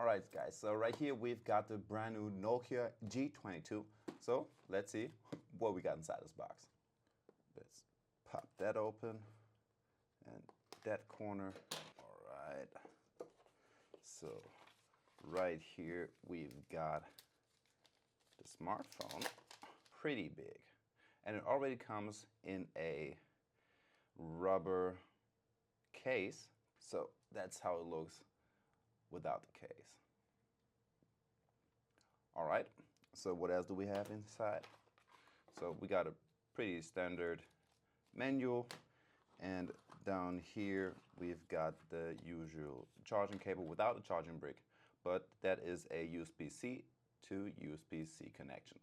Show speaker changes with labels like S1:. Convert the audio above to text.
S1: Alright guys, so right here we've got the brand new Nokia G22. So let's see what we got inside this box. Let's pop that open and that corner. Alright, so right here we've got the smartphone, pretty big. And it already comes in a rubber case, so that's how it looks without the case. All right, so what else do we have inside? So we got a pretty standard manual, and down here we've got the usual charging cable without a charging brick, but that is a USB-C to USB-C connection.